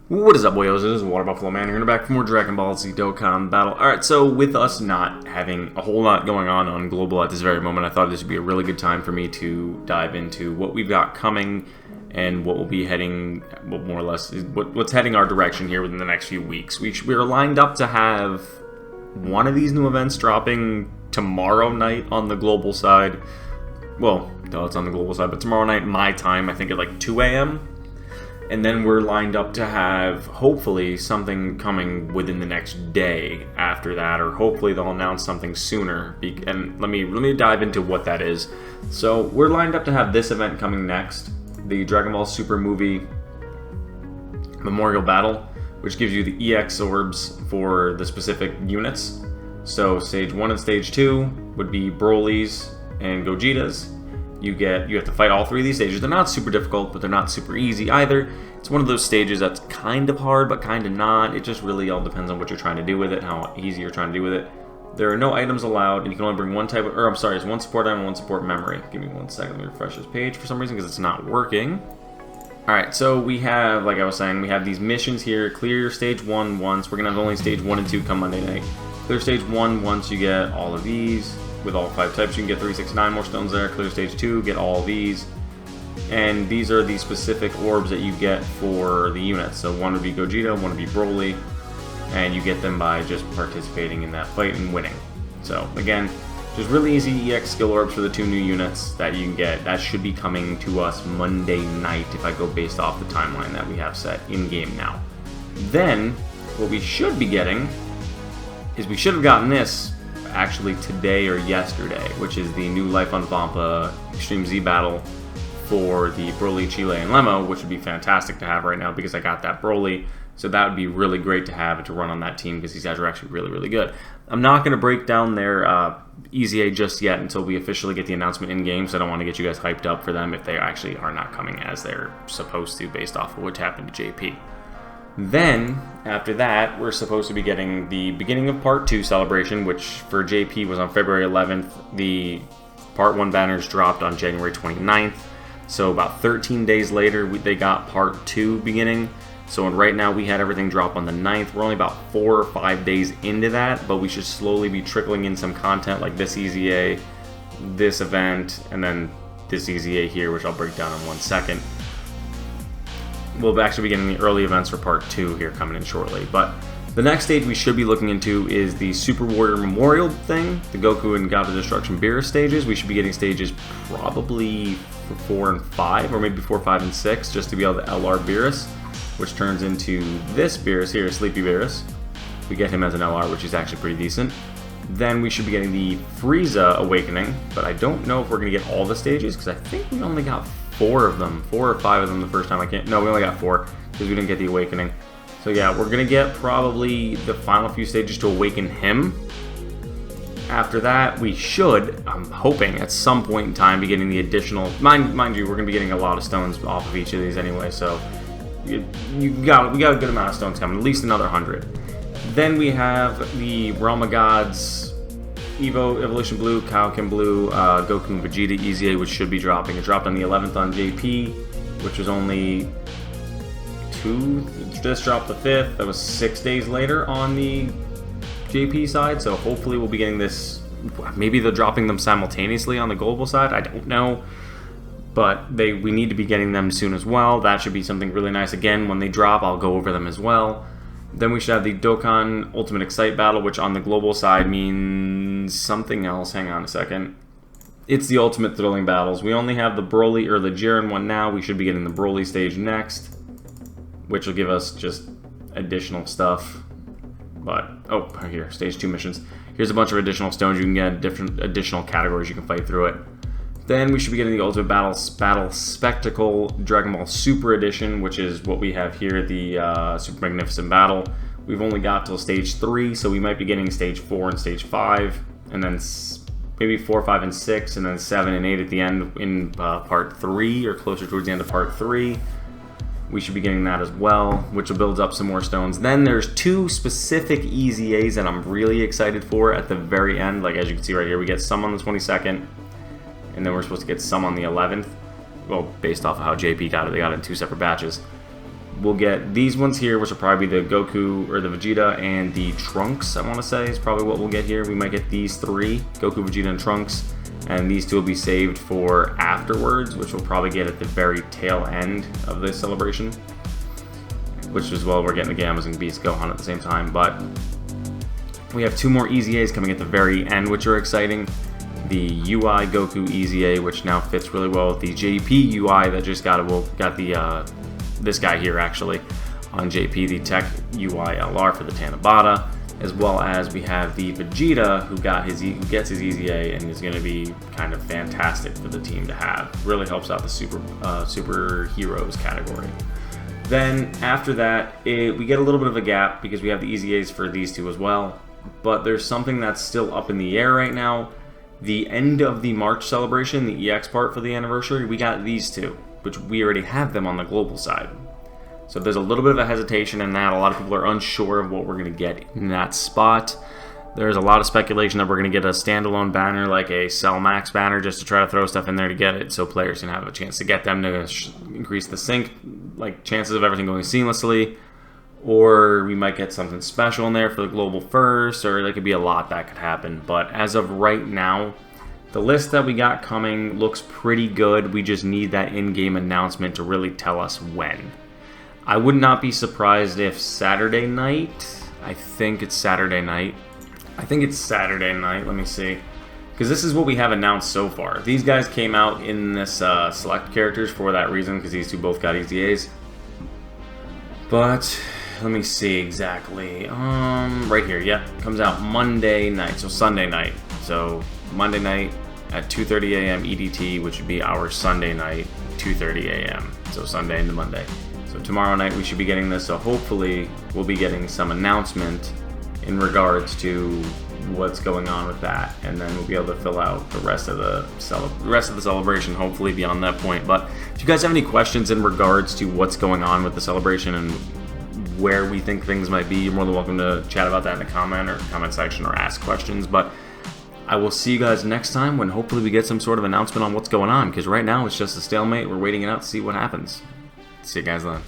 What is up, boyos? This is Water Buffalo Man here, and we're back for more Dragon Ball Z Dokkan battle. Alright, so with us not having a whole lot going on Global at this very moment, I thought this would be a really good time for me to dive into what we've got coming and what will be heading, well, more or less, what's heading our direction here within the next few weeks. We're lined up to have one of these new events dropping tomorrow night on the global side. Well, no, it's on the global side, but tomorrow night, my time, I think at like 2 a.m. And then we're lined up to have, hopefully, something coming within the next day after that, or hopefully they'll announce something sooner. And let me dive into what that is. So we're lined up to have this event coming next, the Dragon Ball Super Movie Memorial Battle, which gives you the EX orbs for the specific units. So Stage 1 and Stage 2 would be Broly's and Gogeta's. You have to fight all three of these stages. They're not super difficult, but they're not super easy either. It's one of those stages that's kind of hard, but kind of not. It just really all depends on what you're trying to do with it, how easy you're trying to do with it. There are no items allowed, and you can only bring one type of, or I'm sorry, it's one support item and one support memory. Give me 1 second, let me refresh this page for some reason because it's not working. Alright, so we have, like I was saying, we have these missions here. Clear Stage 1 once. We're going to have only Stage 1 and 2 come Monday night. Clear Stage 1 once you get all of these. With all 5 types, you can get 369 more stones there. Clear Stage 2, get all these. And these are the specific orbs that you get for the units. So one would be Gogeta, one would be Broly. And you get them by just participating in that fight and winning. So again, just really easy EX skill orbs for the 2 new units that you can get. That should be coming to us Monday night if I go based off the timeline that we have set in-game now. Then, what we should be getting is we should have gotten this actually today or yesterday, which is the new Life on Vampa Extreme Z battle for the Broly, Chile, and Lemo, which would be fantastic to have right now because I got that Broly, so that would be really great to have and to run on that team because these guys are actually really, really good. I'm not going to break down their EZA just yet until we officially get the announcement in-game, so I don't want to get you guys hyped up for them if they actually are not coming as they're supposed to based off of what happened to JP. Then, after that, we're supposed to be getting the beginning of Part 2 celebration, which for JP was on February 11th. The Part 1 banners dropped on January 29th. So about 13 days later, they got Part 2 beginning. So right now, we had everything drop on the 9th. We're only about 4 or 5 days into that, but we should slowly be trickling in some content like this EZA, this event, and then this EZA here, which I'll break down in 1 second. We'll actually be getting the early events for Part 2 here coming in shortly. But the next stage we should be looking into is the Super Warrior Memorial thing, the Goku and God of Destruction Beerus stages. We should be getting stages probably for 4 and 5, or maybe 4, 5, and 6, just to be able to LR Beerus, which turns into this Beerus here, Sleepy Beerus. We get him as an LR, which is actually pretty decent. Then we should be getting the Frieza Awakening, but I don't know if we're going to get all the stages, because I think we only got 4 of them, 4 or 5 of them the first time. No, we only got 4 because we didn't get the Awakening. So yeah, we're gonna get probably the final few stages to awaken him. After that, we should, I'm hoping, at some point in time be getting the additional. Mind you, we're gonna be getting a lot of stones off of each of these anyway. So we got a good amount of stones coming, at least another 100. Then we have the Realm of Gods. Evolution Blue, Kaioken Blue, Goku and Vegeta EZA, which should be dropping. It dropped on the 11th on JP, which was only 2. This dropped the 5th. That was 6 days later on the JP side, so hopefully we'll be getting this. Maybe they're dropping them simultaneously on the global side. I don't know. But we need to be getting them soon as well. That should be something really nice. Again, when they drop, I'll go over them as well. Then we should have the Dokkan Ultimate Excite Battle, which on the global side means something else. Hang on a second. It's the Ultimate Thrilling Battles. We only have the Broly or the Jiren one now. We should be getting the Broly stage next, which will give us just additional stuff. But, oh, here, stage 2 missions. Here's a bunch of additional stones. You can get different additional categories. You can fight through it. Then we should be getting the Ultimate Battle Spectacle Dragon Ball Super Edition, which is what we have here, the Super Magnificent Battle. We've only got till stage 3, so we might be getting stage 4 and stage 5, and then maybe 4, 5, and 6, and then 7 and 8 at the end in Part 3, or closer towards the end of Part 3. We should be getting that as well, which will build up some more stones. Then there's 2 specific EZAs that I'm really excited for at the very end. Like as you can see right here, we get some on the 22nd. And then we're supposed to get some on the 11th. Well, based off of how JP got it, they got it in 2 separate batches. we'll get these ones here, which will probably be the Goku or the Vegeta and the Trunks, I want to say, is probably what we'll get here. We might get these three, Goku, Vegeta, and Trunks, and these two will be saved for afterwards, which we'll probably get at the very tail end of this celebration, which is, well, we're getting the Gammas and Beast Gohan at the same time. But we have two more EZA's coming at the very end, which are exciting. The UI Goku EZA, which now fits really well with the JP UI that just got the this guy here actually on JP, the Tech UI LR for the Tanabata, as well as we have the Vegeta who gets his EZA and is going to be kind of fantastic for the team to have. Really helps out the superheroes category. Then after that, we get a little bit of a gap because we have the EZA's for these two as well, but there's something that's still up in the air right now. The end of the March celebration, the EX part for the anniversary, we got these two, which we already have them on the global side. So there's a little bit of a hesitation in that. A lot of people are unsure of what we're going to get in that spot. There's a lot of speculation that we're going to get a standalone banner, like a Cell Max banner, just to try to throw stuff in there to get it, so players can have a chance to get them to increase the sync, like chances of everything going seamlessly. Or we might get something special in there for the global first, or there could be a lot that could happen. But as of right now, the list that we got coming looks pretty good. We just need that in-game announcement to really tell us when. I would not be surprised if Saturday night, I think it's Saturday night. Let me see. Because this is what we have announced so far. These guys came out in this select characters for that reason, because these two both got EZA's. But let me see exactly. Right here, yeah, comes out Monday night, so Sunday night. So Monday night at 2:30 a.m. EDT, which would be our Sunday night, 2:30 a.m. So Sunday into Monday. So tomorrow night we should be getting this. So hopefully we'll be getting some announcement in regards to what's going on with that, and then we'll be able to fill out the rest of the celebration, hopefully beyond that point. But if you guys have any questions in regards to what's going on with the celebration and where we think things might be, you're more than welcome to chat about that in the comment section or ask questions. But I will see you guys next time when hopefully we get some sort of announcement on what's going on, because right now it's just a stalemate. We're waiting it out to see what happens. See you guys then.